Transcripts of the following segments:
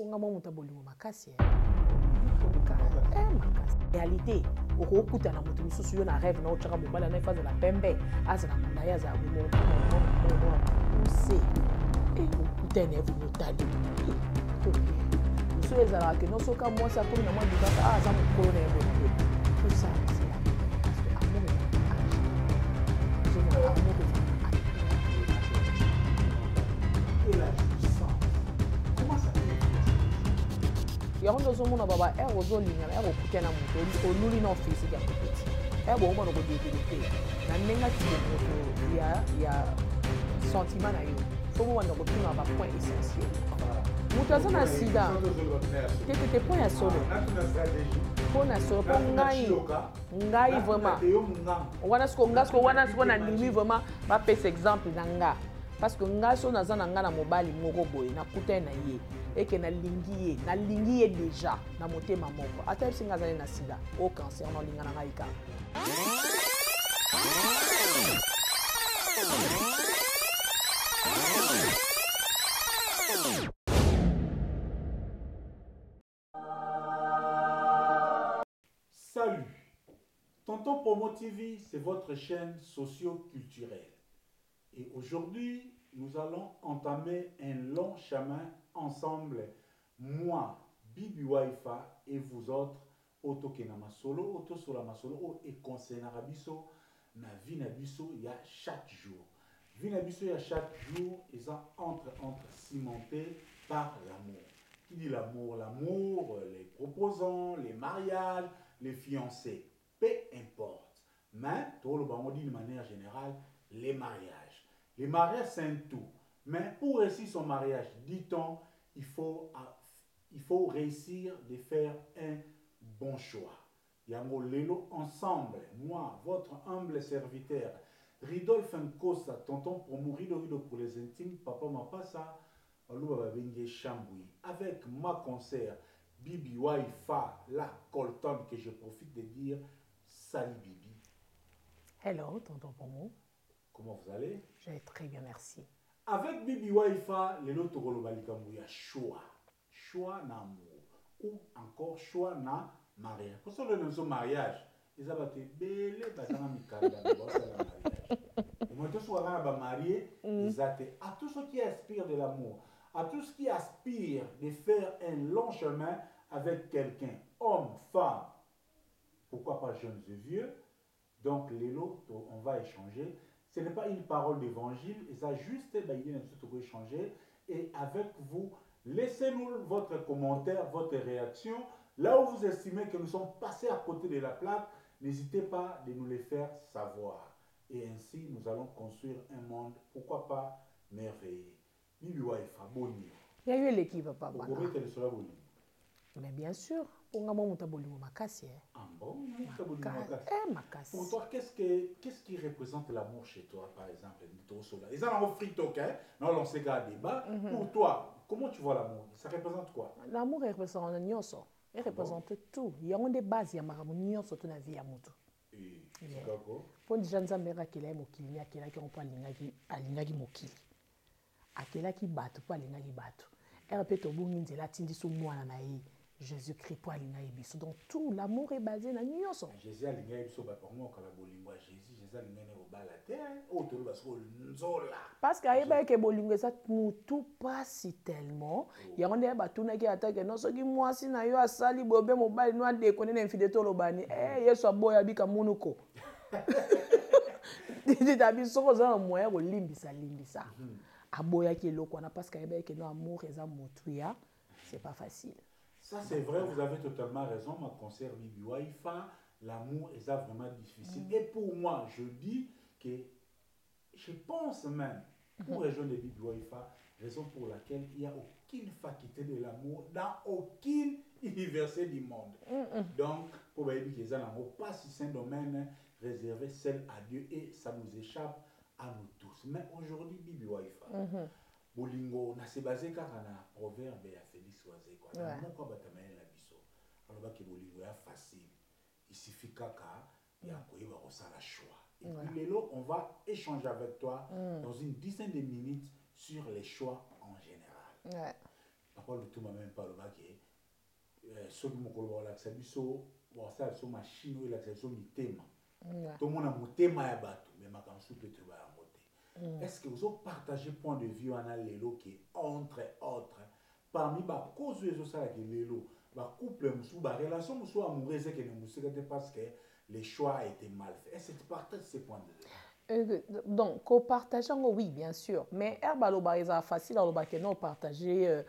Ponga mo mutabolingo makasi. Makasi. Réalité, au kuta na mutu mususu yo na rêve na ochaka mobala na phase la pembe, azana mundaya za bumo. Use. Kuta ne vu mutali. Musu ezala ke no soka moi ça comme na moi dibaka za mukolo na yebo. Tout ça c'est là. Ya hondo zo mona baba ero zo linyana ero kutena muto oluli no office ya kopeti ero mo no ko développé na nenga ti moto ya sentiment na yo fo mo wana ko tuna ba point essentiel muto azana sida te point ya solo pour na solo pour ngai vraiment wana sko na ndimi vraiment ba pese exemple na nga parce que nga so na zana nga na mobali moko boye na kuta na ye et que na lingi ye déjà na motema moko ata singa zane na sida au cancer na linga na ngaika. Salut, Tonton Promo TV, c'est votre chaîne socio-culturelle. Et aujourd'hui, nous allons entamer un long chemin ensemble, moi, Bibi Waifa et vous autres, Otokena Masolo, Otosola Masolo, et concernant Biso, na vie na biso, il y a chaque jour. Vie na biso, il y a chaque jour, ils sont entre cimentés par l'amour. Qui dit l'amour? L'amour, les proposants, les mariages, les fiancés, peu importe. Mais, tout le monde dit de manière générale, les mariages. Les mariages, c'est un tout. Mais pour réussir son mariage, dit-on, il faut réussir de faire un bon choix. Yango Lelo, ensemble, moi, votre humble serviteur, Ridolphe Nkosa, tonton Promo, Rido pour les intimes, papa Mapasa, avec ma concert, Bibi Waifa, la Colton, que je profite de dire, salut Bibi. Hello, tonton Promo. Comment vous allez? Je vais très bien, merci. Avec Bibi Waifa, les autres il y a choix. Choix d'amour. Ou encore choix na mariage. Pour ça, le mariage, ils ont été belle, ils ont mis mariage. Et moi, tous ceux qui sont mariés, ils ont été à tous ceux qui aspirent de l'amour, à tous ceux qui aspirent de faire un long chemin avec quelqu'un, homme, femme, pourquoi pas jeunes et vieux. Donc, les lots, on va échanger. Ce n'est pas une parole d'évangile, et ça juste, il y a un truc échanger. Et avec vous, laissez-nous votre commentaire, votre réaction. Là où vous estimez que nous sommes passés à côté de la plaque, n'hésitez pas de nous les faire savoir. Et ainsi, nous allons construire un monde, pourquoi pas, merveilleux. Bibi Waifa, boni. Il y a eu l'équipe, papa. Mais bien sûr, pour moi, mutabolingo makasi. Ah bon, mutabolingo makasi. Pour toi, qu'est-ce qui représente l'amour chez toi, par exemple? Ils ont un frito, non, on s'est gardé débat. Pour toi, comment tu vois l'amour? Ça représente quoi? L'amour représente nyoso. Il représente tout. Il y a une base, il y a un nyoso dans la vie à mutu. Pour les gens qui ont été mokili, akela qui ont pas alingaki mokili. Akela qui battu pas alingaki battu. Et répète au bout de la tindi sous moi na naï. Jésus-Christ pour alingaki biso. Donc tout l'amour est basé na nyoso. Jésus alingaki biso ba pour moi kala bolingo Jésus alingaki au balate o to ba so nzola. Parce qu'ayeba ke bolingo ça tout passe tellement. Il y a on est batuna qui attaque non so ki mwasi na yo asali bobe mobile no ade ko na infidèle lobani. Yesu aboya bika munuko. Dit biso ko za moyen ko limbisa. Aboya ki eloko na parce qu'ayeba ke no amour eza motuya, c'est pas facile. Ça, c'est vrai, vous avez totalement raison, ma concert Bibi Waifa, l'amour est vraiment difficile. Et pour moi, je dis que je pense même, pour rejoindre Bibi Waifa, raison pour laquelle il n'y a aucune faculté de l'amour dans aucune université du monde. Donc, pour Bibi Keza, l'amour pas si c'est un domaine réservé seul à Dieu et ça nous échappe à nous tous. Mais aujourd'hui, Bibi Waifa, bolingo na se basé kaka na proverbe ya Félix Oise quoi na moko batamela na biso alors ba ke bolingo ya facile il suffit kaka ya koyeba kosala choix et puis lelo on va échanger avec toi dans une dizaine de minutes sur les choix en général après le tout même pas le bac soki mokolo balakisa biso basala biso machine oyo elakisa biso mitema tomona motema ya bato me makambo susu mpe toyeba yango te. Est-ce que ozopartage point de vue wana lelo ke entre autres parmi bacause oyo ezosalaka lelo bacouple mosusu barelation mosusu amoureuse ekende mosika te parce que le choix a été mal fait? Est-ce que tu partages ces points de vue? Donc, co-partageant, oui, bien sûr. Mais herbaloba est facile à que non partager.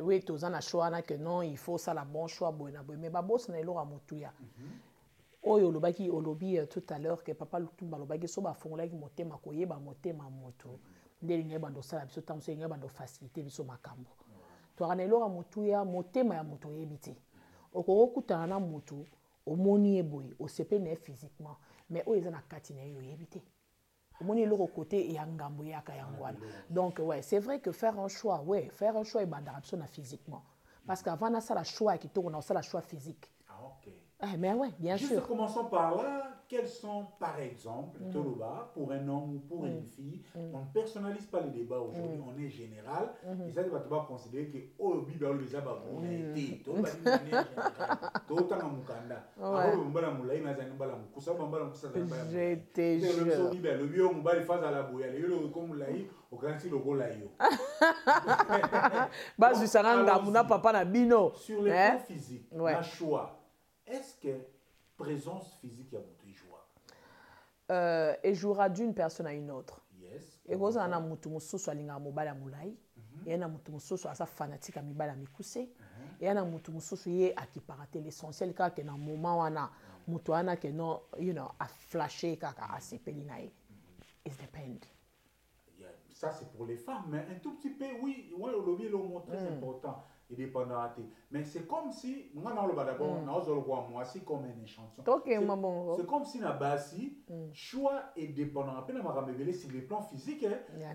Oui, tous en a choix que non, il faut ça la bon choix bon. Mais babo c'est n'elo amotouya. Oh yo lobaki olobi tout à l'heure que papa le tout balobaki so ba fongola ki motema koye ba motema moto. Ndelinga bando sala biso tam so linga bando faciliter biso makambo. To anelo amotouya motema ya moto yebite. Okoko kutana na moto omoni eboye osepene physiquement. Mais où ils ont katine yo yebite. Omoni le côté et angambo yaka yangwana. Donc ouais, c'est vrai que faire un choix, et bandara physiquement. Parce qu'avant ça la choix qui tourne, ça la choix physique. Ah OK. Mais ouais, bien sûr. Juste commençons par là. Quels sont, par exemple, Toloba, pour un homme ou pour une fille, on ne personnalise pas les débats aujourd'hui, on est général. Et ça, tu vas considérer que oh, Bible, les abats, on a été. Tout le monde est général. Tout le temps, on a J'étais jeune. Le bio, on va le faire à la bouille. Le comme l'a eu, au grand si le go l'a eu. Bas du saranga, mon papa na bino. Sur le plan physique, la choix. Est-ce que présence physique a monté joie? Et jouera d'une personne à une autre. Yes. Et vous en a mutu mususu alinga mobala mulai. Et na mutu mususu asa fanatique amibala mikuse. Et na mutu mususu ye akiparate l'essentiel car que na moment wana mutu wana que non a flashé kaka asepeli na ye. It depend. Ça c'est pour les femmes, mais un tout petit peu oui, ouais le lobby le mot très important. Il dépend de la tête. Mais c'est comme si, moi, dans le d'abord, moi, c'est comme un échantillon. C'est comme si, na basi, choix est dépendant. Après, on va révéler sur le plan physique.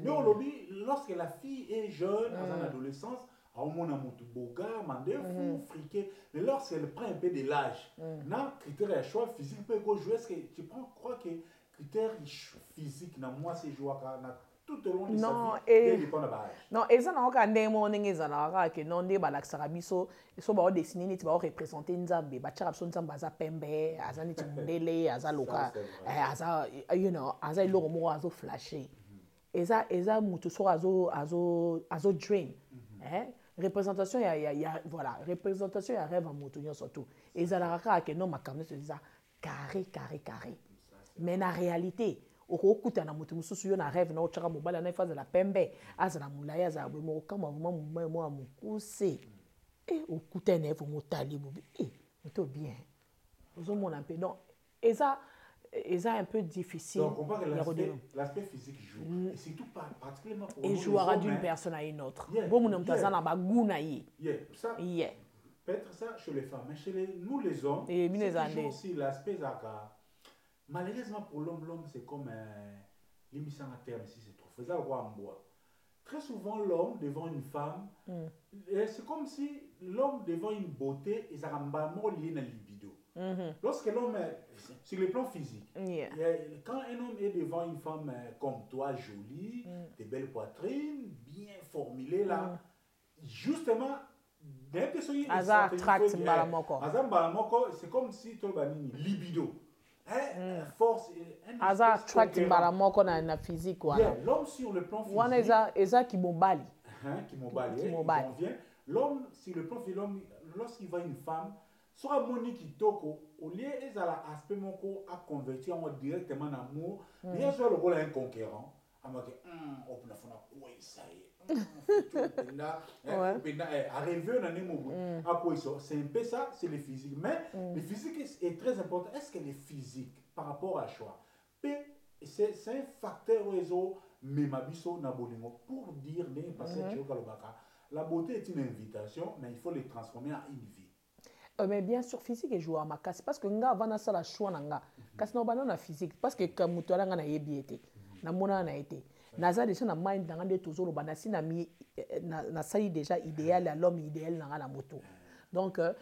Mais au lobby, lorsque la fille est jeune, en adolescence, à un moment, on boga, mandé, fou, friqué. Mais lorsqu'elle prend un peu de l'âge, na critère de choix physique peut jouer. Est-ce que tu crois que critère physique, na moi, c'est jouer tout au long de sa vie, non, et ça n'a aucun démon, que non, des balaxarabiso, et so ba dessiner ni ba représenter nzambe, ba charabso nzamba za pembe, azani tundele, azaloka, aza aza iloro mo azo flasher. Et ça mutu so azo drain. Représentation voilà, représentation ya rêve en mutu surtout. Et ça la que non makamne se ça carré. Mais na réalité okuta na mutu mususu yo na rêve na ochaka mobala na phase la pembe azala mulaya za bwe kama vraiment mo amukuse okuta na evo motali bobi muto bien ozomona un peu donc et ça un peu difficile. Donc on voit que l'aspect physique joue et surtout particulièrement pour et jouera d'une personne à une autre bon mon mtaza na baguna yi ça peut-être ça chez les femmes mais chez nous les hommes c'est aussi l'aspect zaka. Malheureusement pour l'homme, c'est comme l'émission à terme, si c'est trop. Faisait avoir en bois. Très souvent, l'homme devant une femme, c'est comme si l'homme devant une beauté, il a un lié dans la libido. Lorsque l'homme est sur le plan physique, quand un homme est devant une femme comme toi, jolie, des belles poitrines, bien formulées là, justement, dès que ce c'est comme si tu as une libido. Force aza attract mbala moko na physique wana l'homme sur le plan physique wana eza kibobali l'homme sur le plan physique lorsqu'il voit une femme sera moni kitoko au lieu ezala aspect moko a convertir en directement en amour bien sûr le rôle un conquérant amake on na fona quoi ça c'est un peu ça, c'est le physique. Mais le physique est très important. Est-ce que le physique, par rapport à choix, c'est un facteur pour dire parce que la beauté est une invitation, mais il faut le transformer en une vie. Mais bien sûr, physique est joué à ma casse. Parce que nga va na sala choix nanga. Parce que na banana physique. Parce que comme mutola nga na yebiete. Na mona na été. Naza déjà na mind dans des toujours le si na sali déjà idéal à l'homme idéal dans la moto. Donc na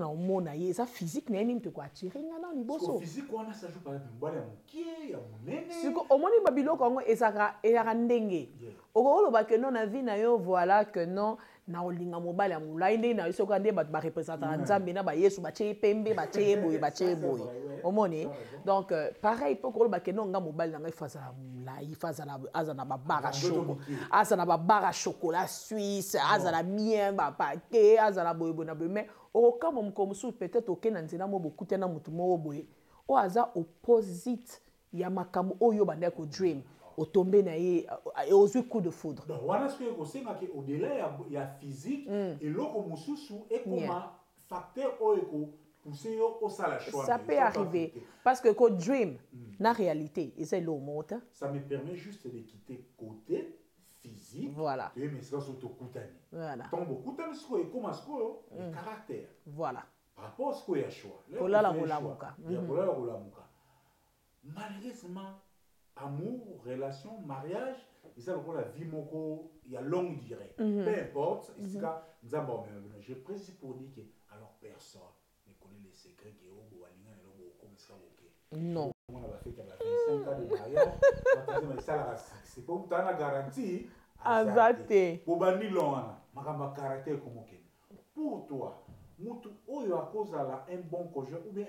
mona ye ça physique na ni mteko attirer ngana liboso. Physique on ça joue par exemple ya mukie ya munene. Siko omoni babilo ko ngo ezaka ndenge. Okolo ba que non na vie na yo voilà que non na olinga mobali ya molai ndenge na yo soki ande bato barepresentant ya nzambe na bayesu batie pembe batie boye batie boye omoni donc pareil mpo koloba ke no nga mobali na ngai fa azala molai fa aza na babara shoko aza na babara chocolat suisse azala mien bapake azala boyeboye na boye mais okokama mokolo mosusu peut-être oke na nzela mo bokute na motu moko boye oyo aza opposite ya makambo oyo bandaki kodream otombe na ye ozwi coup de foudre. Donc wana ce que kosenga ke au-delà ya physique eloko mosusu ekoma facteur oyo ko pousser yo osala choix. Ça peut arriver parce que ko dream na réalité eza eloko moko. Ça me permet juste de quitter côté physique. Voilà. Et mais ça surtout kutani. Voilà. Donc beaucoup de ce que comment ce que le caractère. Voilà. Par rapport à ce qu'il y a choix. Kola la molamuka. Malheureusement amour, relation, mariage, et ça le la vie moko, il y a longue durée. Peu importe, je précise pour dire que alors personne ne connaît les secrets que au Walina et au comme ça ok. Non. On a fait 25 ans de mariage, c'est pour t'en la garantie. Exacté. Pour bandi lona, makamba caractère comme ok. Pour toi, mutu oyo à cause la un bon conjoint ou bien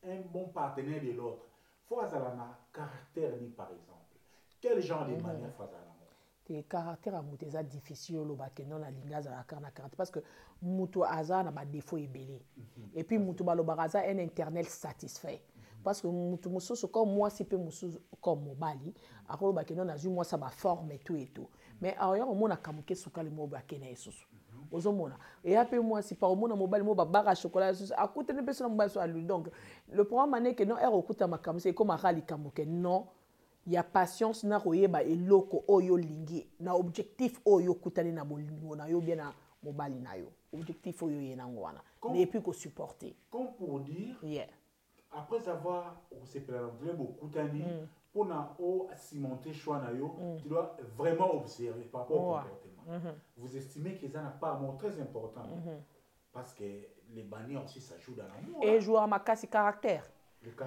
un bon partenaire de l'autre. Faut avoir un caractère ni par exemple. Quel genre de manière faut avoir tes caractères à mutu c'est difficile lo ba que non la linga za la caractère parce que mutu aza na ba défaut ebelé. Et puis mutu ba lo baraza un internal satisfait. Parce que mutu mususu comme moi si peu mususu comme mobali akolo ba que non azu moi ça ba forme et tout. Mais ailleurs on a kamuke suka le mo ba que na esusu. Ozomona et après moi si par mona mobile mo ba bara chocolat à côté de personne mobile sur lui donc le problème est que non er okuta makam c'est comme rali kamuke non il y a patience na royeba eloko oyo lingi na objectif oyo kutani na bolingo na yo bien na mobile na yo objectif oyo yena ngwana et puis ko supporter comme pour dire après avoir se présenté beaucoup tani pour na o cimenter choix na yo tu dois vraiment observer par rapport au comportement. Vous estimez que ça n'a pas un mot très important parce que les bannières aussi ça joue dans l'amour. Et jouer à ma casse caractère.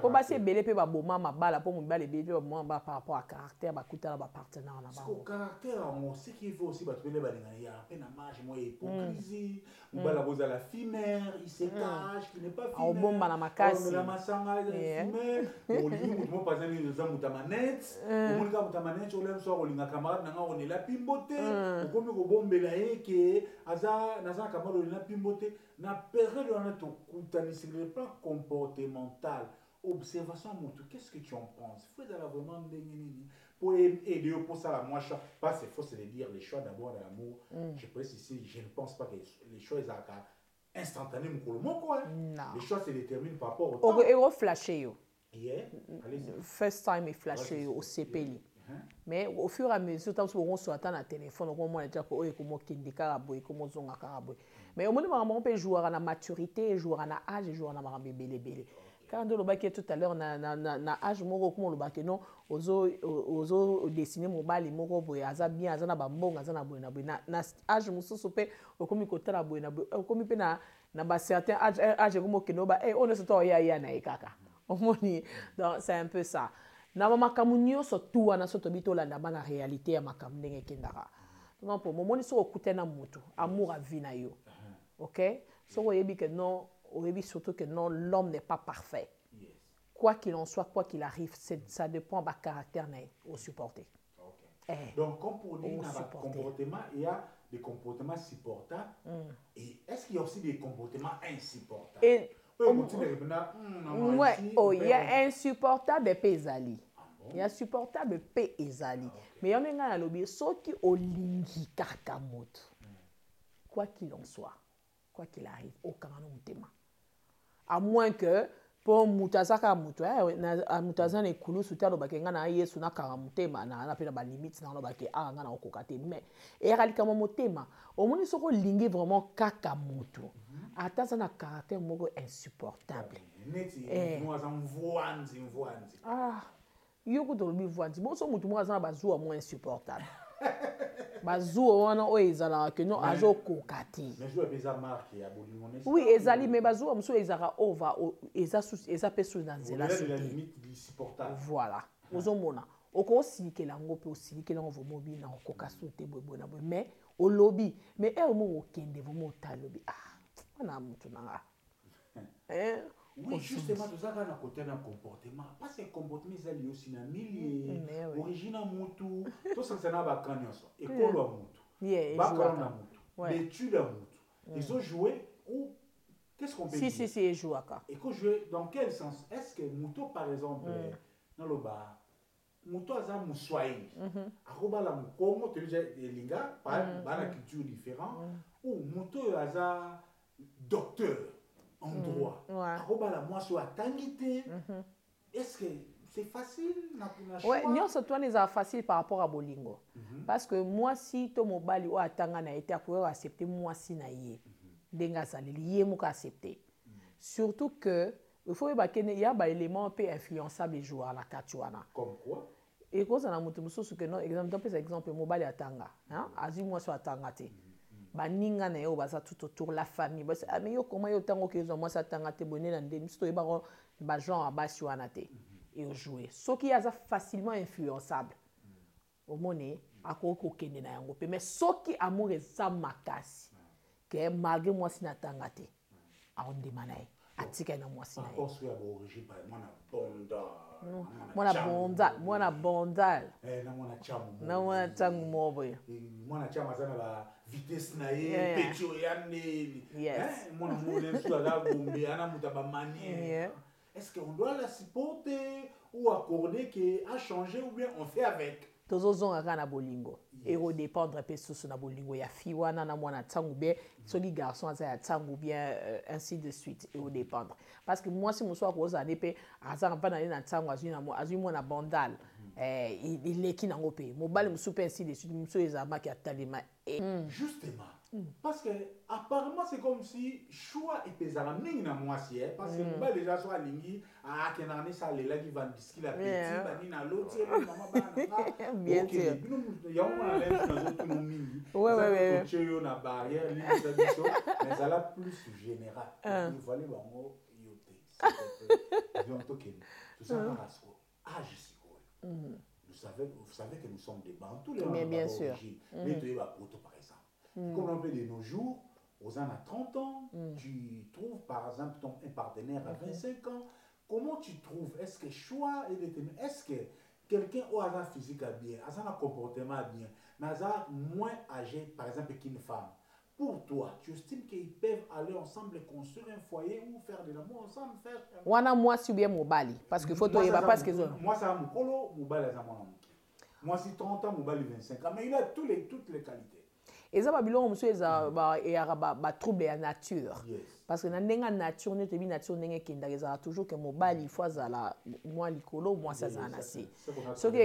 Pour passer belé pe ba boma ma bala pour mon balé belé moi par rapport à caractère ba kuta ba partenaire na ba. Parce que caractère amour c'est qu'il faut aussi ba trouver ba ngaya peine marge moi hypocrisie bala boza la fimère il se cache qui n'est pas fimère. Au bomba na makasi. La masanga fimère au lit moi pas ani za mutamanette au monde mutamanette au lem so olinga camarade na on est la pimboté au comme ko bombela ke aza naza camarade na pimboté na période on a tout kutani sur le plan comportemental. Observation qu'est-ce que tu en penses? Il faut vraiment pour aider pour ça la moi choix pas c'est faux c'est de dire les choix d'abord de l'amour. Je précise ici je ne pense pas que les choix sont instantanés les choix se déterminent par rapport au temps. Et au flasher yo. First time il flasher au CPI. Mais au fur et à mesure tant on se attend à téléphone on moi déjà ko comme kindika boy comme zonga karaboy. Mais au moment on peut jouer à la maturité, jouer à l'âge, jouer à la bébé. Quand on le tout à l'heure na âge moko comme le baké non ozo dessiner mobile moko boy aza bien aza na bambonga aza na boy na âge mususu pe okomi kotala boy na boy okomi pe na ba certain âge comme keno ba on ne se to ya na ekaka omoni donc c'est un peu ça na makamu nyonso tout wana so tobito landa bana réalité ya makamu ndenge kendaka donc pour momoni so okutena mutu amour à vie na yo OK so oyebi que non oyebi surtout que non l'homme n'est pas parfait quoi qu'il en soit quoi qu'il arrive ça dépend de caractère au supporter. Donc comme pour dire comportement il y a des comportements supportables et est-ce qu'il y a aussi des comportements insupportables? Et il y a insupportable et pesali. Il y a supportable et ezali. Mais il y a un lobby sauf qui olingi kakamoto. Quoi qu'il en soit, quoi qu'il arrive, aucun tema. À moins que pour mutazaka mutu na mutazana ekulu sutalo bakenga na yesu na karamutema na pena ba limite na bake nga na okokate mais eralika motema omoni soko lingi vraiment kaka mutu atasa na caractère moko insupportable moi ça mvuanzi yoko to bi vuanzi bon so mutu mo azana bazuwa mo insupportable bazuwa wana o ezala que non azo kokate mais je vais marquer ya bolingo nesi oui ezali mais bazuwa muso ezaka over eza peso na nzela la limite insupportable voilà ozomona oko silikela ngo pe osilikela ngo mobi na okoka sote bobo na bo mais au lobby mais mo okende vraiment ta lobby on a mutu nanga oui justement tout ça quand on côté un comportement parce que comportement c'est lié aussi na milieu origine mutu tout ça c'est na ba kanyoso école wa mutu bakala na mutu l'étude à mutu ils ont joué ou qu'est-ce qu'on peut dire si joué et que jouer dans quel sens est-ce que mutu par exemple dans le bar mutu aza muswahili akobala mukongo te linga par la culture différente ou mutu aza docteur en droit akobala mwasi atangi te est-ce que c'est facile na choix nyonso twana eza facile par rapport à bolingo parce que mwasi to mobali oyo atanga na ye te akoki accepter mwasi na ye ndenge azaleli ye moko accepter surtout que il faut yeba kene ya baélément mpe influençable ejoueur na kati wana comme quoi ekozala moto mosusu ke no exemple topesa exemple mobali atanga azwi mwasi oyo atanga te baninga na ye oyo baza tout autour la famille basi mais yo koma yo ntango okezwa mwasi atanga te boye nde na ndeni biso toyebaka bagenre ya basi wana te eojoue soki aza facilement influençable omoni akoki kokende na yango mpe mais soki amour eza makasi ke malgré mwasi na atanga te aondema na ye atikali na mwasi na ye mwana bondal na mwana ntango mo boye mwana chama aza na ba vitesse na ye petio ya neli mwana molensu aza gombe ana muta ba manière est-ce qu'on doit la supporter ou accorder que a changé ou bien on fait avec tozozonga kaka na bolingo ekodépendre mpe susu na bolingo ya fi wana na mwana ntango bien soki garçon aza ya ntango bien ainsi de suite ekodépendre parce que mwasi mosusu akozala nde mpe azanga mpa na ye na ntango azwi mwana bandal eleki nango mpe mobali mosusu mpe ainsi de suite mosusu ezalaki atalema justement parce que apparemment c'est comme si choix epezala mingi na mwasi parce que mobali déjà so alingi akendaka nde sa alelaki vandiski la peti banini aloti mama bana bien sûr yango mwana lemi nazotuna mingi totie yo na barrière limisa biso mais ezala plus général ivale bango yo te donc tokende tosala rasko age sikoyo vous savez que nous sommes des bantous les bien sûr mais toyeba poto par exemple comme on peut de nos jours, aux ans à 30 ans, tu trouves par exemple un partenaire à 25 ans. Comment tu trouves? Est-ce que choix est déterminé? Est-ce que quelqu'un a un physique bien, a un comportement bien, mais a moins âgé par exemple qu'une femme? Pour toi, tu estimes qu'ils peuvent aller ensemble construire un foyer ou faire de l'amour ensemble? Wana moi si bien mobali parce que faut toi parce que moi ça mukolo mobali za mwana muke. Moi si 30 ans mobali 25 ans mais il a toutes les qualités. Eza babilongo mosusu eza trouble ya nature parce que na ndenge nature nde toyebi nature ndenge ekendaka ezala toujours ke mobali il faut azala mwa likolo mwasi azala na se soki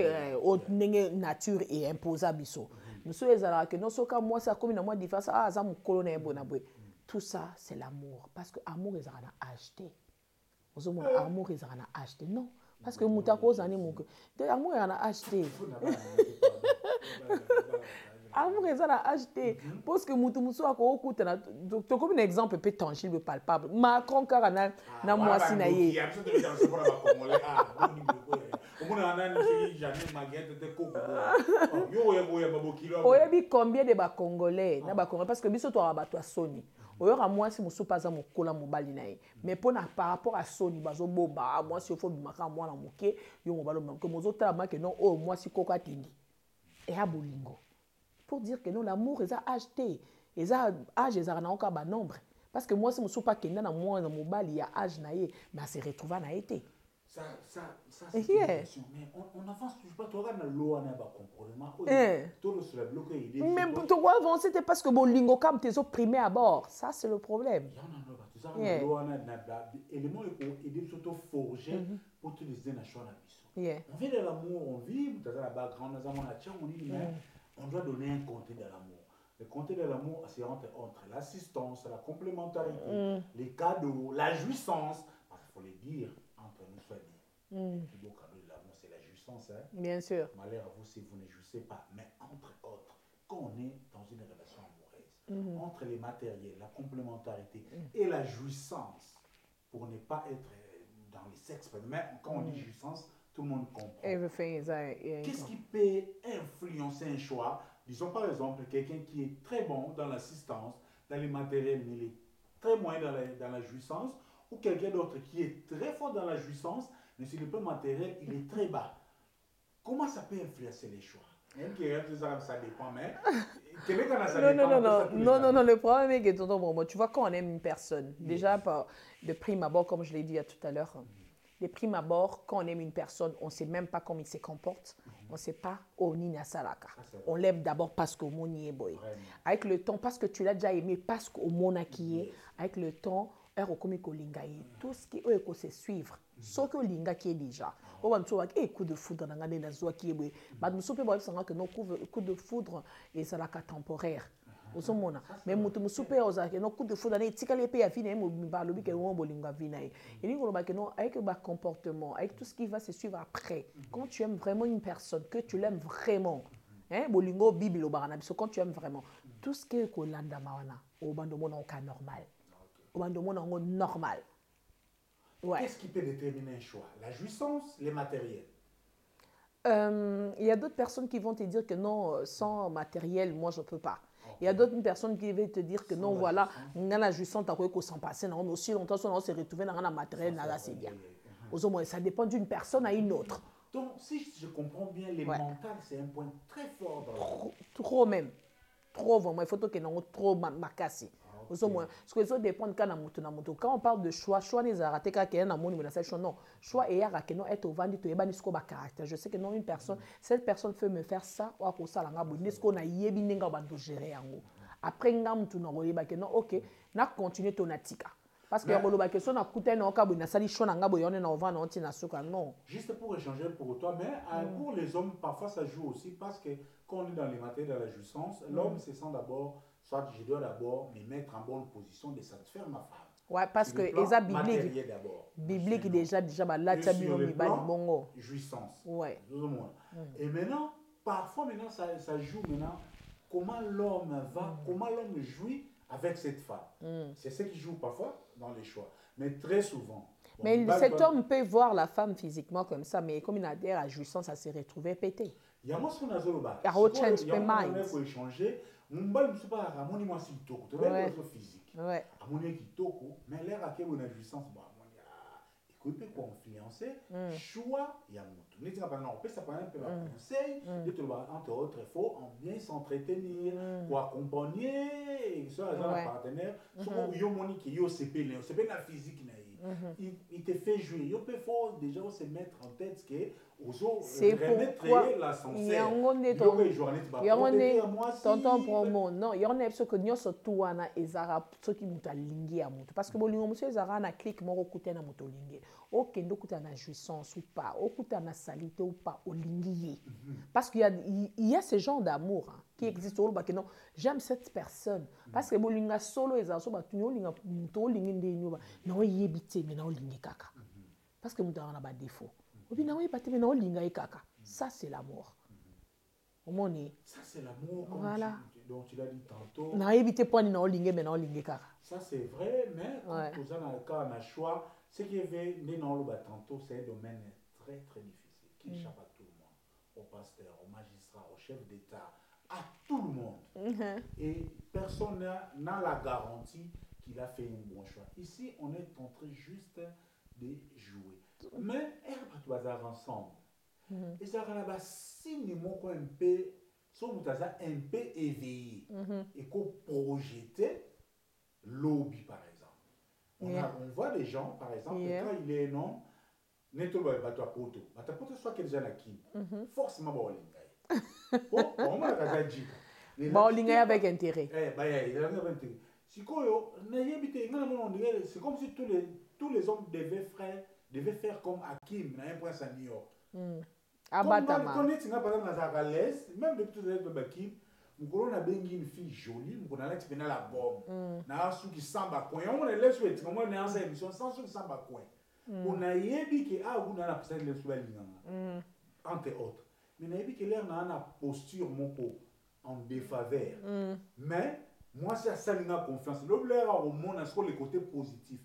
ndenge nature eimposa biso mosusu ezalaka ke non soki mwasi akomi na mwa différence aza mokolo na ye boye na boye tout ça c'est l'amour parce que amour ezalaka na age te ozomona amour ezalaka na age te non parce que moto akozala nde moke te amour ezalaka na age te amour eza na ht parce que mutu mosusu akokutana tokomi na exemple mpe tangible palpable Macron kaka na mwasi na ye oyebi combien de bacongolais na bacongolais parce que biso toaka bato ya soni oyoka mwasi mosusu mpe aza mokola mobali na ye mais mpona par rapport à soni bazobomba mwasi ofo bimaka mwana moke yo mobali omoke mozotala make non oyo mwasi koko atindi eya bolingo pour dire que non l'amour est acheté et âge est un nombre parce que moi si je suis pas kenda na moi na mobali ya âge na ye mais se retrouver na été ça c'est une question mais on avance toujours pas toi na loi na ba comportement tout le sur bloqué idée mais pourquoi avancer c'était parce que bon lingo comme tes opprimés à bord ça c'est le problème tout ça na loi na élément idée surtout forger pour te les nations na biso on vit de l'amour on vit dans la background dans mon action on dit mais on doit donner un côté de l'amour. Le côté de l'amour, c'est entre l'assistance, la complémentarité, les cadeaux, la jouissance. Parce qu'il faut le dire, entre nous soit dit. Le plus beau cadeau de l'amour, c'est la jouissance. Hein? Bien sûr. Malheur à vous si vous ne jouissez pas. Mais entre autres, quand on est dans une relation amoureuse, entre les matériels, la complémentarité et la jouissance, pour ne pas être dans les sexes, mais quand on dit jouissance, tout le monde comprend. Everything is qu'est-ce qui peut influencer un choix Disons par exemple quelqu'un qui est très bon dans l'assistance, dans les matériels, mais il est très moyen dans la jouissance, ou quelqu'un d'autre qui est très fort dans la jouissance, mais sur le plan matériel, il est très bas. Comment ça peut influencer les choix? Même qui est ça dépend, mais Québec en a ça dépend. Non, le problème est que bon, tu vois, quand on aime une personne, déjà de prime abord, comme je l'ai dit tout à l'heure, de prime abord, quand on aime une personne, on ne sait même pas comment il se comporte, on ne sait pas au Nina Salaka. On l'aime d'abord parce qu'au monde y est boy. Avec le temps, parce que tu l'as déjà aimé, parce qu'au monde qui est, avec le temps, tout ce qui est se suivre. Ce que linga qui est déjà. On va trouver un coup de foudre dans la zone qui est boy. Mais nous sommes pas que nos coups de foudre et ça la temporaire. Mais mutu super ozake no coup de foudre na etika les pays afine mo balobi ke won bolinga vina et ni ko ba ke no avec ba comportement avec tout ce qui va se suivre après quand tu aimes vraiment une personne que tu l'aimes vraiment bolingo bible o bana biso quand tu aimes vraiment tout ce que ko landa mawana o bando mona o ka normal o bando mona o normal. Ouais. Qu'est-ce qui peut déterminer un choix? La jouissance, les matériels? Il y a d'autres personnes qui vont te dire que non, sans matériel, moi je ne peux pas. Il y a d'autres personnes qui vont te dire que non, voilà, on a la jouissance, on a s'en passer, on a aussi longtemps, on s'est retrouvé dans un matériel, c'est bien. Ça dépend d'une personne à une autre. Donc, si je comprends bien, les mentales, c'est un point très fort dans trop même. Trop vraiment, il faut que nous trop marqué. Ça dépend de quand on parle de choix n'est arrêté quand il y a un choix non choix et être au vendu to ebani sko ba caractère. Je sais que non une personne cette personne peut me faire ça ou à ça la ngabo nesko na yebi nenga ba do gérer yango après ngam tu na royeba que non OK na continuer ton atika parce que yolo ba question na kuta na okabo na sali choix na ngabo yone na ovana onti na suka non. Juste pour échanger pour toi mais pour les hommes parfois ça joue aussi parce que quand on est dans les matières de la jouissance l'homme se sent d'abord soit je dois d'abord me mettre en bonne position de satisfaire ma femme. Ouais, parce que les biblique déjà là tu as mis au bongo. Jouissance. Ouais. Et maintenant, parfois ça joue maintenant comment l'homme va, comment l'homme jouit avec cette femme. C'est ce qui joue parfois dans les choix, mais très souvent. Bon, mais cet homme peut voir la femme physiquement comme ça, mais comme il adhère à la jouissance, ça s'est retrouvé pété. Il y a moi ce qu'on a zoloba. Il y a autre change de mind. Il faut échanger. Mbal msupa ramoni moi si toko. Tu vois le physique. Ouais. Amoni qui toko, mais l'air à quelle on a jouissance bon amoni écoute peut influencer choix il y a mutu. Ne dis pas non, peut ça prendre un peu la conseil, de te entre autres, il faut bien s'entretenir pour accompagner soit un partenaire, soit yo moni qui yo c'est la physique na. Il te fait jouer. Il peut déjà se mettre en tête que c'est pourquoi il y a tonton promo non il y en a ce que nous surtout ana ezara ce qui muta lingi ya mutu parce que bolingo monsieur ezara na clic moko kuta na muto lingi OK ndo kuta na jouissance ou pas au kuta na salité ou pas au lingi parce qu'il y a ce genre d'amour qui existe au que non j'aime cette personne parce que bolinga solo ezara so ba tunyo linga muto lingi ndinyo ba na yebite mais na lingi kaka parce que muta na ba défaut. Ça, c'est l'amour. Ça, c'est l'amour. Voilà. Donc, tu l'as dit tantôt. Ça, c'est vrai, mais quand vous avez un choix, ce qui est vrai, tantôt, c'est un domaine très, très difficile qui échappe à tout le monde. Au pasteur, au magistrat, au chef d'État, à tout le monde. Et personne n'a la garantie qu'il a fait un bon choix. Ici, on est en train juste de jouer. Mais elle va être ensemble. Et ça va être signe un peu éveillé. Et qu'on projette lobby par exemple. On voit des gens par exemple quand il est non neto ba poto. Ba poto soit quel genre qui forcément ba olinga. Bon, on va la dire. Ba olinga avec intérêt. Il a avec intérêt. Si koyo na yebite ngana mo ndire c'est comme si tous les hommes devaient faire comme Hakim, na un point à New York. Abatama. Quand tu as par exemple à l'aise, même depuis tout le Hakim, nous avons une fille jolie, nous avons une la bombe. Na su qui samba coin, on est là sur le comment on est en émission sans su qui samba coin. On a yebi que on a la personne le soir entre autres. Mais na yebi que l'air na na posture moko en défaveur. Mais moi c'est ça l'inga confiance. Le blaire au monde sur le côté positif.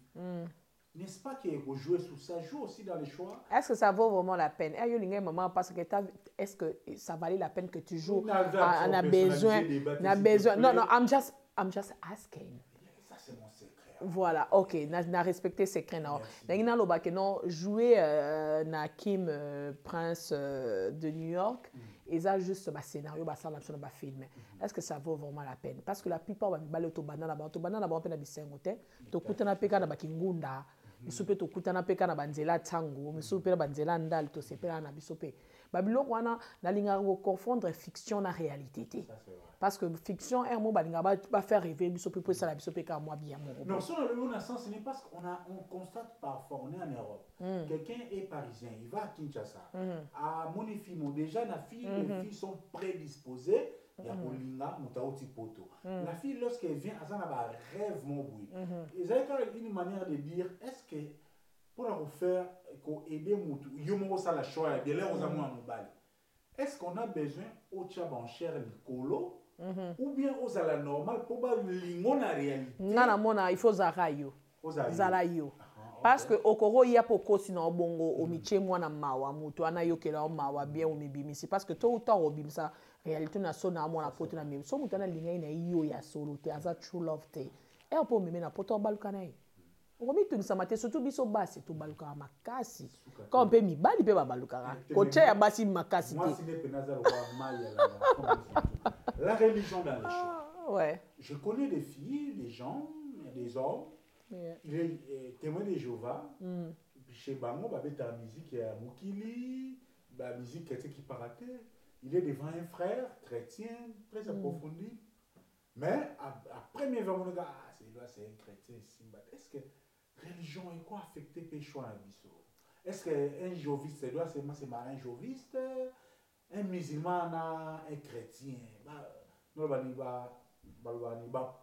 n'est-ce pas qu'il faut jouer sur ça, joue aussi dans les choix. Est-ce que ça vaut vraiment la peine? Maman, parce que est-ce que ça valait la peine que tu joues? On a besoin. Non, non, I'm just asking. Ça, c'est mon secret. Voilà, ok, n'a respecté ses secret. Non, jouer na Kim Prince de New York, et ça juste un scénario, ça l'a un film. Est-ce que ça vaut vraiment la peine? Parce que la plupart va aller au banana, on peut aller au hotel, to kutana peka na bakingunda, misupe to kutana peka na banzela tango, misupe na banzela ndal to sepela na bisope. Babilo wana na linga confondre fiction na réalité. Parce que fiction est un mot balinga va faire rêver bisope pour ça la bisope ka moi bien mon. Non, ça le bon sens, ce n'est pas ce on constate parfois, on est en Europe. Quelqu'un est parisien, il va à Kinshasa. À Monifimo, déjà les filles sont prédisposées. Il y a Polinga, Moutaouti Poto. La fille, lorsqu'elle vient, elle a un rêve, mon bruit. Et ça a une manière de dire, est-ce que pour la refaire, pour aider Moutou, Yomo ça la choix, de l'air aux amours à Moubali, est-ce qu'on a besoin au tchab en chair Nicolo ou bien aux à la normale pour pas l'ingon la réalité? Non, non, il faut Zarayo. Zarayo. Parce que au Koro, il y a beaucoup sinon bongo au miché moi na mawa mutu ana yo kela mawa bien au mibimi. C'est parce que tout autant au bim ça réalité na so na moi na pote na même. So mutu na linga ina yo ya solo te aza true love te. Et on peut même na poto baluka na. On mi tu samate surtout biso basi to baluka makasi. Quand on peut mi bali pe ba baluka. Koche ya basi makasi te. Moi c'est penaza le maya là. La religion dans les choix. Ouais. Je connais des filles, des gens, des hommes. Les témoins de Jéhovah, chez Bango, la musique est à Moukili, la musique qui paraît. Il est devant un frère chrétien, très approfondi. Mais après, mes vraiment, c'est un chrétien ici. Est-ce que la religion est quoi affecté péché à Bisso? Est-ce qu'un joviste, c'est un joviste, un musulman, un chrétien? Non, il y a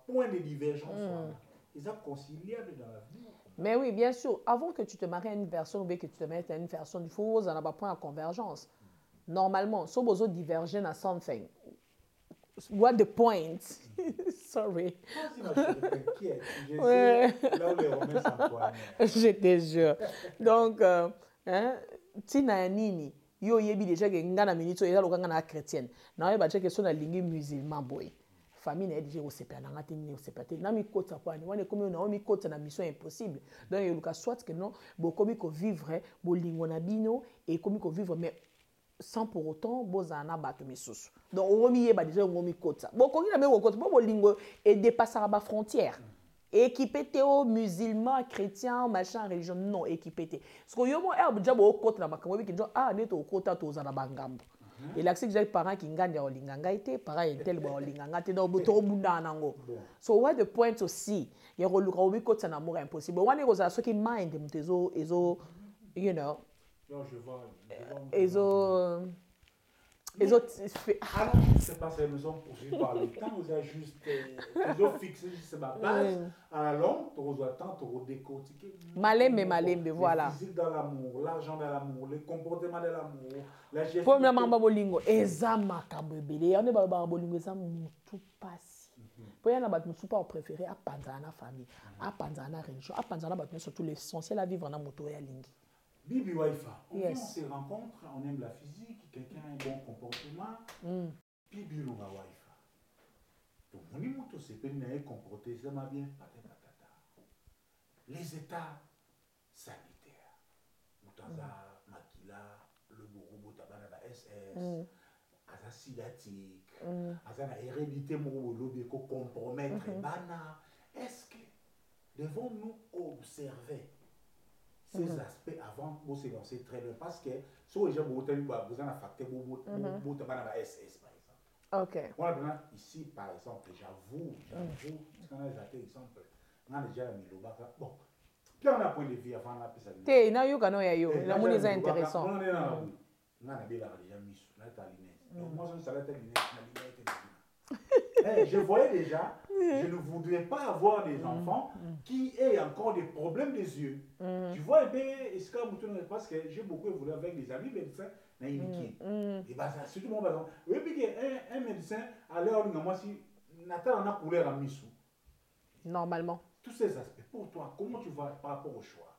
point de divergence. Ils sont conciliables dans l'avenir. Mais oui, bien sûr. Avant que tu te maries à une personne ou que tu te mettes à une personne, il faut en avoir point à convergence. Normalement, si vous divergez dans something, what the point? Sorry. Je te jure. Donc, tina nini, yo yebi déjà que ngana minito eza lokanga na chrétienne. Na yeba que so na lingi musulman boy. Famille est déjà au CPA, au CPA. Na mi kota kwa ni wane komi na mi kota na mission impossible. Donc il y a soit que non, bo komi ko vivre, bo lingo na bino et komi ko vivre mais sans pour autant bozana bato misusu. Donc on mi yeba déjà on mi kota. Bo komi na me kota, bo lingo et dépasser ba frontière. Équipé aux musulmans, chrétiens, machin, religion, non équipé. Parce que yo mo herbe déjà bo kota na makambo bi kinjo neto kota to za na bangambo. Et là, c'est que les parents qui gagnent au linganga été, parents intel au linganga été dans le trop bunda nango. So what the point aussi, il y a le gros côté un amour impossible. One est aux ceux qui mind them tezo you know. Non, je vois. Les autres. Alors, c'est pas ces maisons poursuivies par le temps, vous avez juste fixé juste ma base. À la longue, tu as temps, tu as décortiqué. Malembe, voilà. Le physique dans l'amour, l'argent dans l'amour, le comportement dans l'amour, la gestion. Premièrement, babolingo, ezama kabebele. On est babolingo, ezama tout passe. Pour y en avoir nous super préféré à Panzana famille, à Panzana religion, à Panzana surtout l'essentiel à vivre dans moto et à lingi. Bibi Waifa, on se rencontre, on aime la physique, quelqu'un a un bon comportement. Bibi Waifa. Donc, on est moto, c'est bien comporté, ça m'a bien patata. Les états sanitaires, Moutaza, Makila, le Bourou, Tabana, la SS, Aza Sidatique, Aza la hérédité, Mourou, ko compromettre, Bana. Est-ce que devons-nous observer ces aspects avant de se lancer très bien? Parce que si les gens vous avez un facteur pour SS par exemple. Ok. On a ici par exemple, j'avoue, on a des exemples. On a déjà mis le bac. Bon, puis on a un point de vue avant la piste. T'es na yo kano ya yo, la moni est intéressant. On a déjà mis sur la ligne. Donc moi je ne savais pas je voyais déjà, je ne voudrais pas avoir des enfants qui aient encore des problèmes des yeux. Tu vois, parce que j'ai beaucoup évolué avec des amis médecins, et surtout mon bazar. Oui, puis un médecin, à l'heure où moi, si Nathan en a couleur à Missou. Normalement. Tous ces aspects, pour toi, comment tu vas par rapport au choix?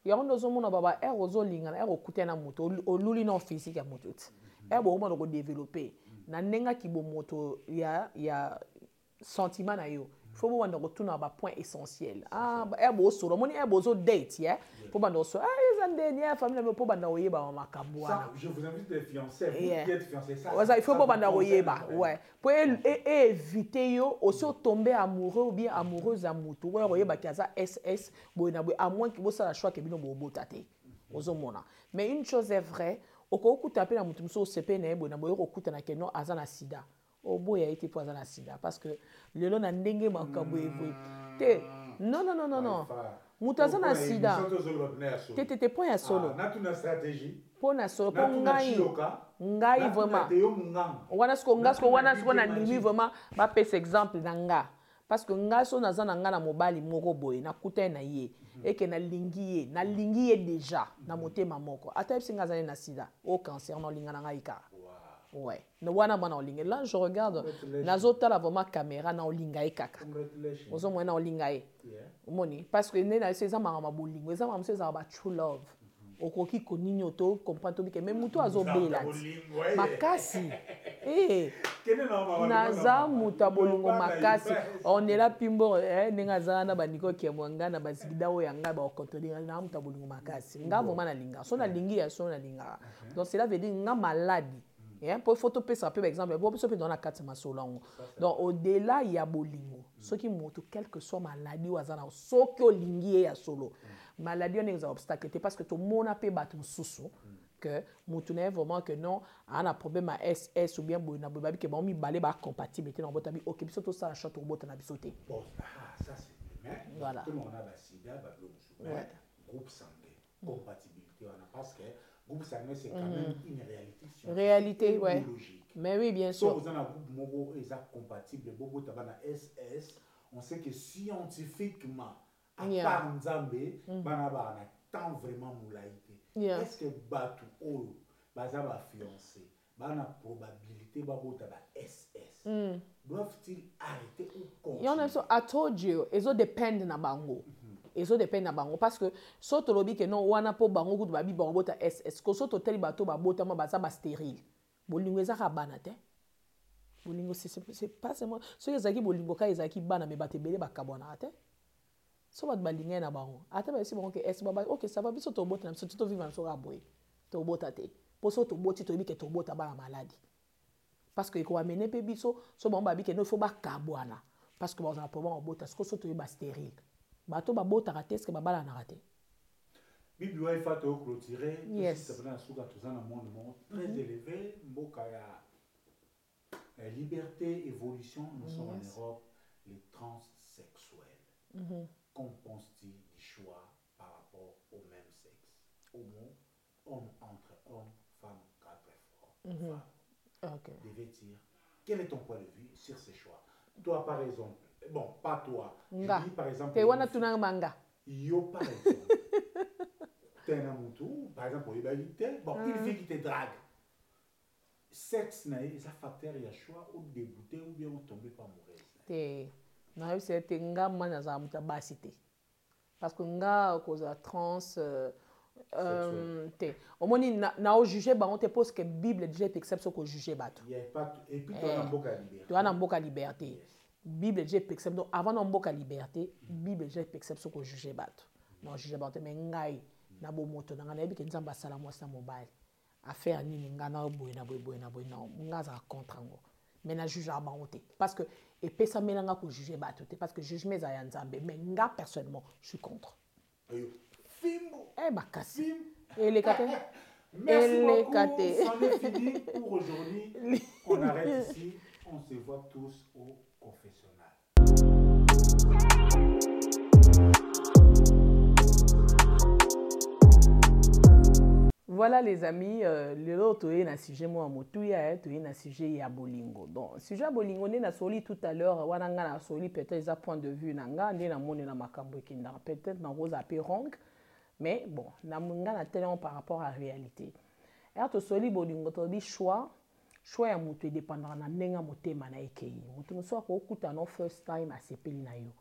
yango ozomona baba ere ozolingana ere okute na moto oluli na physique ya moto ti ere boomona kodéveloppe na ndenge ki bomoto ya sentiment na yo faut bobanda kotuna bapoint essentiel ere boosolo omoni ere bozodate ye mpo banda osola eza ndeni ya famille na yo mpo banda koyeba makambo wana Je vous invite les fiancés, vous qui êtes fiancés, il faut pas banda koyeba ouais pour éviter yo aussi tomber amoureux ou bien amoureuse à mutu ouais koyeba ki aza SS boyena boy à moins que vous ça la choix que bino bobota te ozomona mais une chose est vraie okokuta pe na mutu so sepe na boyena boy kokuta na keno aza na sida oboya été po aza na sida parce que lelo na ndenge makambo evoye te non mutu aza na sida te point ya solo na stratégie pona solo po ngai vraiment wana siko na ndimi vraiment bapesa exemple na nga parce que ngai so naza na nga na mobali moko boye nakuta na ye eke nalingi ye déjà na motema moko ata yebisi ngai azali na sida o cancer naolinga na ngai kaka ouais no wana mwana olinga là je regarde nazotala vraiment caméra na olinga ye kaka ozomona olinga ye omoni parce que nde na ese eza makambo bolingo eza makambo ezala ba true love okoki konini oto comprendre tobike mais mutu azobela makasi naza mutu abolingo makasi onela pimbo ndenge aza na bandiko kemwa nga na bazikida oyo yanga baokontrole na mutu abolingo makasi nga vraiment nalinga so nalingi ya so nalinga donc cela veut dire nga maladi pour photo pesa peu exemple pour pesa peu dans la carte masolongo donc au-delà il y a bolingo ce qui montre quel que soit maladie ou azana so que olingi ya solo maladie on est obstacle parce que tout monde a pe battre susu que mutune vraiment que non a un problème à SS ou bien boina bobabi que bon mi balé ba compatible dans votre vie OK biso to ça la shot robot na bisoté bon ça c'est mais voilà tout le monde a la sida ba groupe santé compatibilité on a parce que groupe sanguin, c'est quand même une réalité scientifique. Réalité, ouais. Mais oui, bien sûr. Si vous avez un groupe mogo compatible, bobo tabana SS, on sait que scientifiquement, à part Nzambe, banaba na tant vraiment moulaïté. Est-ce que Batu Olo, bazaba fiancé, bana probabilité babo taba SS, doivent-ils arrêter ou continuer? I told you, it depend na bango. Ezo depend na bango parce que soto lobi que non wana po bango kutu babi bango bota SS ko soto teli bato ba bota ma baza ba stérile bolingo ezaka bana te bolingo c'est pas seulement so ezaki bolingo ka ezaki bana me batebele bakabona te so bat balinga na bango ata ba esi bango ke S baba OK ça va biso to bota na biso to vivre so aboy to bota te po so to boti to bi ke to bota ba maladie parce que ko amener pe biso so bango babi ke no faut ba kabwana parce que ba on a problème bota so so to ba stérile bato babota raté ce que babala na raté Bible il faut te clôturer yes c'est pendant souka tout ça dans monde très élevé mboka ya liberté évolution nous sommes en Europe les transsexuels qu'en penses-tu du choix par rapport au même sexe homme entre homme femme quatre femmes okay devait-il quel est ton point de vue sur ces choix toi par exemple bon, pas toi. Nga. Je dis par exemple. Yo par exemple. T'es un amoutou, par exemple, bon, une fille qui te drague. Sexe, ça facteur, il y a choix ou débuter ou bien ou tomber par mauvaise. Non, c'est nga mana za muta basité. Parce que nga cause trans te omoni na o juger ba on te pose que Bible déjà exception ko juger bato. Il y a pas et puis tu as un boka liberté. Tu as un boka liberté. Bible déjà exception donc avant on boka liberté, Bible déjà exception ko juger bato. Non juger bato mais ngai na bo moto na na bi ke nzamba sala moi sa mobile. Affaire nini nga na boy na non nga za contre ngo. Mais na juge ba honte parce que et pesa melanga ko juger bato parce que jugement za ya nzambe mais nga personnellement je suis contre. Fimbo. Bakasi. Et les kate. Merci beaucoup. C'en est fini pour aujourd'hui. On arrête ici. On se voit tous au confessionnal. Voilà les amis, le autre est un sujet moi motuya tu es un sujet ya bolingo. Donc sujet bolingo ne na soli tout à l'heure wananga na soli peut-être un point de vue nanga ndé na moni na makambo kinda peut-être na rose apé wrong. Mais bon, na munga na tellement par rapport à la réalité. Et to soli bolingo to bi choix ya mutu dépendant na ndenga motema na ekei. Mutu so ko kuta no first time a sepeli na yo.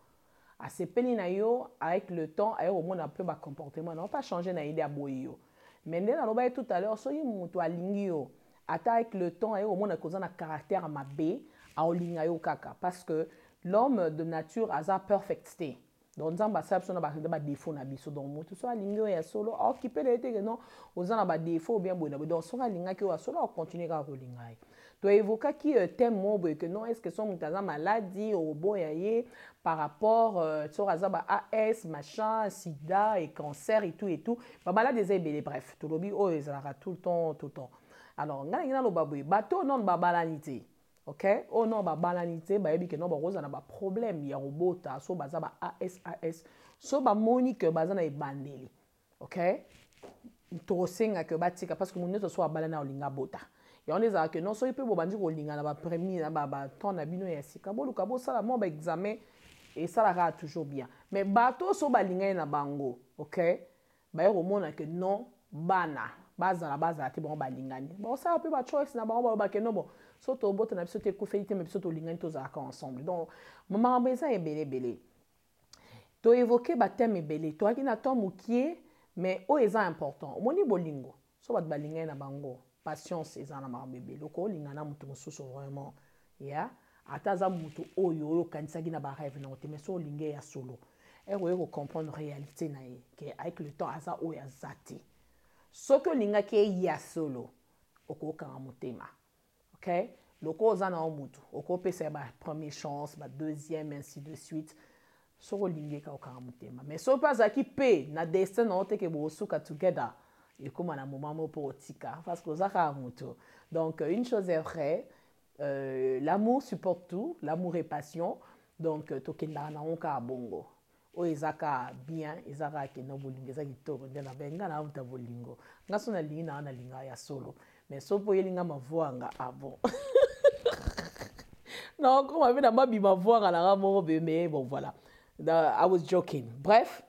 asepeli na yo avec le temps aye omona mpe bacomportement na pas changer na idée aboyi yo mais nde naloba ye tout à l'heure soki moto alingi yo ata avec le temps aye omona koza na caractère mabe aolinga yo kaka parce que l'homme de nature aza perfect te donc nzambe asala biso na badéfaut na biso donc moto so alingi oyo ya solo aokipe na ye te ke non oza na badéfaut bien boye na boye donc soki alingaki oyo ya solo akontinue kaka kolinga ye toevokaki thème moko boye ke non est ce que so moto aza maladi oboya ye par rapport soki aza ba-AS machin sida et cancer et tout bamaladi eza ebele bref tolobi oyo ezalaka tout le temps alors ngai nangi naloba boye bato non babalani te ok oyo non babalani te bayebi ke non bakozala na baproblème ya kobota so baza ba-AS so bamoni ke baza na ebandeli ok tokosenga ke batika parce que mo nyonso so abalani olinga bota yango ezalaka ke non soki mpe bobandi kolinga na bapremier na batemps na bino ya sika boluka bosala mwa baexamen esalaka toujours bien mais bato so balinga ye na bango ok baye komona ke non bana bazala te bango balingani bakosala mpe bachoice na bango baloba ke non bon so tobota na biso te ekufeli te me biso tolingani tozalaka ensemble donc makambo eza ebele toevoke bateme ebele toyaki na temps mokie mais oyo eza important omoni bolingo so bato balinga ye na bango patience eza na makambo ebele okolinga na moto mosusu vraiment ya ata aza moto oyo okanisaki na barêve nango te mais so olinga ya solo oye kocomprendre réalité na ye ke avec le temps aza oyo aza te soki olingaki ye ya solo okokanga motema ok loko oza na motu okopesa ba première chance ba deuxième ainsi de suite soki olingi ka okanga motema mais soki mpe azalaki mpe na destin na yo te ke bokosuka together ekoma na moment moko mpo otika parce que oza kaka motu donc une chose est vraie l'amour supporte tout l'amour est passion donc tokendaka nango kaka bongo oyo eza kaka bien eza kaka kenda bolingo eza kitoko nde na benga na avuta bolingo nga so nalingi na wana nalinga ya solo mais so mpo oyelinga mavwanga bon non koma mpe na babima vwanga nanga moko be mais bon voilà I was joking bref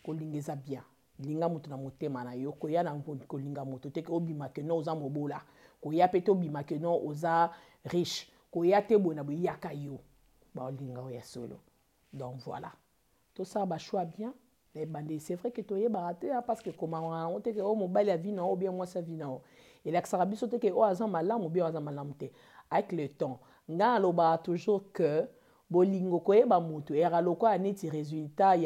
kolinga eza bien linga moto na motema na yo koya na kolinga moto te ke obima ke no oza mobola koya pe te obima ke no oza riche koya te boye na boyaka yo baolinga oyo ya solo donc voilà tout ça ba choix bien les bandits c'est vrai que toyebaka te parce que komanga yango te ke o mobali ya vi na o bien mwasi ya vi na o elakisaka biso te ke o aza malamu bien aza malamu te avec le temps nga alobaka toujours que bolingo koyeba moto eyaka lokola neti résultat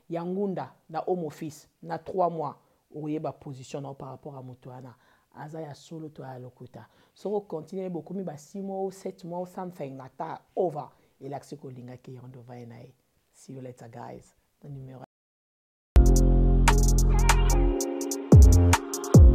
ya ngunda na home office na 3 mois oyeba position na par rapport à moto wana aza ya solo to ya lokuta soko continue bokomi ba 6 mois 7 mois something na ta over elakisi kolinga ke yondo va na ye see you later guys the numéro Thank you.